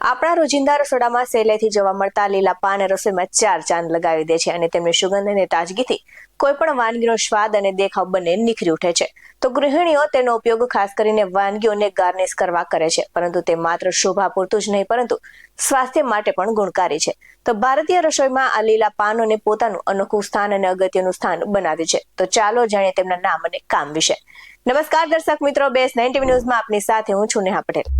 આપણા રોજિંદા રસોડામાં સહેલાઈથી જોવા મળતા લીલા પાન રસોઈમાં 4 ચાંદ લગાવી દે છે અને તેમની સુગંધ અને તાજગીથી કોઈ પણ વાનગીનો સ્વાદ અને દેખાવ બંને નિખરી ઉઠે છે. તો ગૃહિણીઓ તેનો ઉપયોગ ખાસ કરીને વાનગીઓને ગાર્નિશ કરવા કરે છે, પરંતુ તે માત્ર શોભા પૂરતું જ નહીં પરંતુ સ્વાસ્થ્ય માટે પણ ગુણકારી છે. તો ભારતીય રસોઈમાં આ લીલા પાનોને પોતાનું અનોખું સ્થાન અને અગત્યનું સ્થાન બનાવ્યું છે. તો ચાલો જાણીએ તેમના નામ અને કામ વિશે. નમસ્કાર દર્શક મિત્રો, બેસ 90 ન્યૂઝમાં આપની સાથે હું છું નેહા પટેલ.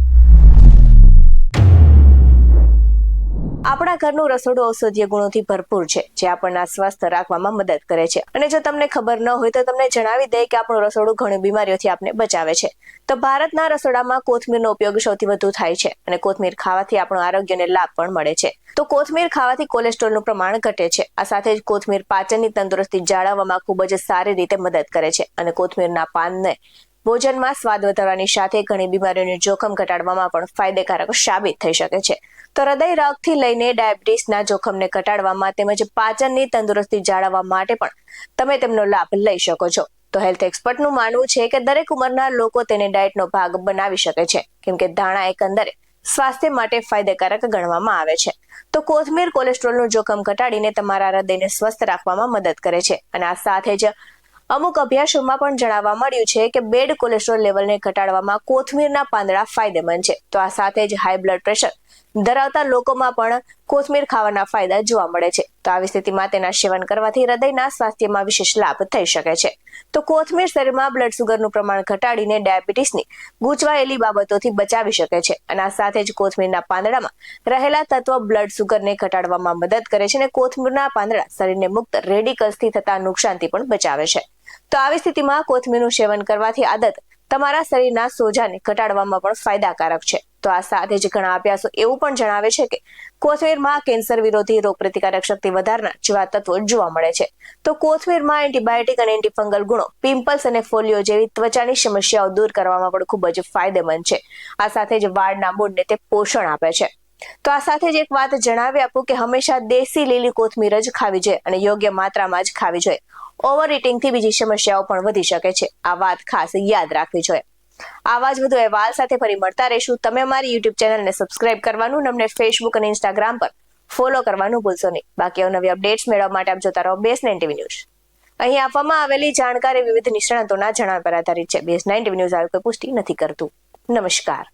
આપણા ઘરનું રસોડું ઔષધીય ગુણોથી ભરપૂર છે, જે આપણને સ્વસ્થ રાખવામાં મદદ કરે છે. અને જો તમને ખબર ન હોય તો તમને જણાવી દે કે આપણું રસોડું ઘણી બીમારીઓથી આપણે બચાવે છે. તો ભારતના રસોડામાં કોથમીરનો ઉપયોગ સૌથી વધુ થાય છે અને કોથમીર ખાવાથી આપણું આરોગ્યને લાભ પણ મળે છે. તો કોથમીર ખાવાથી કોલેસ્ટ્રોલનું પ્રમાણ ઘટે છે. આ સાથે જ કોથમીર પાચનની તંદુરસ્તી જાળવવામાં ખૂબ જ સારી રીતે મદદ કરે છે અને કોથમીરના પાનને ભોજનમાં સ્વાદ વધારવાની સાથે ઘણી બીમારીઓનું જોખમ ઘટાડવામાં પણ ફાયદેકારક સાબિત થઈ શકે છે. તો હૃદય રોગથી લઈને ડાયાબિટીસના જોખમને ઘટાડવામાં તેમજ પાચનની તંદુરસ્તી જાળવવા માટે પણ તમે તેમનો લાભ લઈ શકો છો. તો હેલ્થ એક્સપર્ટનું માનવું છે કે દરેક ઉંમરના લોકો તેને ડાયટનો ભાગ બનાવી શકે છે, કેમ કે ધાણા એકંદરે સ્વાસ્થ્ય માટે ફાયદેકારક ગણવામાં આવે છે. તો કોથમીર કોલેસ્ટ્રોલનું જોખમ ઘટાડીને તમારા હૃદયને સ્વસ્થ રાખવામાં મદદ કરે છે અને આ સાથે જ અમુક અભ્યાસોમાં પણ જાણવા મળ્યું છે કે બેડ કોલેસ્ટ્રોલ લેવલને ઘટાડવામાં કોથમીરના પાંદડા ફાયદેમંદ છે. તો આ સાથે જ હાઈ બ્લડ પ્રેશર ધરાવતા લોકોમાં પણ કોથમીર ખાવાના ફાયદા જોવા મળે છે. તો આવી સ્થિતિમાં તેના સેવન કરવાથી હૃદયના સ્વાસ્થ્યમાં વિશેષ લાભ થઈ શકે છે. તો કોથમીર શરીરમાં બ્લડ સુગરનું પ્રમાણ ઘટાડીને ડાયાબિટીસની ગૂંચવાયેલી બાબતોથી બચાવી શકે છે અને આ સાથે જ કોથમીરના પાંદડામાં રહેલા તત્વો બ્લડ સુગરને ઘટાડવામાં મદદ કરે છે અને કોથમીરના પાંદડા શરીરને મુક્ત રેડિકલ્સથી થતા નુકસાનથી પણ બચાવે છે. તો આવી સ્થિતિમાં કોથમીરનું સેવન કરવાથી આદત તમારા શરીરના સોજાને ઘટાડવામાં પણ ફાયદાકારક છે. તો આ સાથે જ ઘણા અભ્યાસો એવું પણ જણાવે છે કે કોથમીરમાં કેન્સર વિરોધી રોગપ્રતિકારક શક્તિ વધારનાર જેવા તત્વો જોવા મળે છે. તો કોથમીરમાં એન્ટીબાયોટિક અને એન્ટીફંગલ ગુણો પિમ્પલ્સ અને ફોલિયો જેવી ત્વચાની સમસ્યાઓ દૂર કરવામાં પણ ખૂબ જ ફાયદેમંદ છે. આ સાથે જ વાળના મૂળને તે પોષણ આપે છે. તો આ સાથે જ એક વાત જણાવી આપું કે હંમેશા દેશી લીલી કોથમીર જ ખાવી જોઈએ અને યોગ્ય માત્રામાં જ ખાવી જોઈએ. ઓવર ઇટિંગથી બીજી સમસ્યાઓ પણ વધી શકે છે. આ વાત ખાસ યાદ રાખવી જોઈએ. આવા જ વધુ અહેવાલ સાથે ફરી મળતા રહીશું. તમે અમારી યુટ્યુબ ચેનલને સબસ્ક્રાઇબ કરવાનું, અમને ફેસબુક અને ઇન્સ્ટાગ્રામ પર ફોલો કરવાનું ભૂલશો નહીં. બાકી નવી અપડેટ્સ મેળવવા માટે આપ જોતા રહો બેસ 90 ન્યૂઝ. અહીં આપવામાં આવેલી જાણકારી વિવિધ નિષ્ણાતોના જણાવ્યા પર આધારિત છે. બેસ 90 ન્યૂઝ આવી કોઈ પુષ્ટિ નથી કરતું. નમસ્કાર.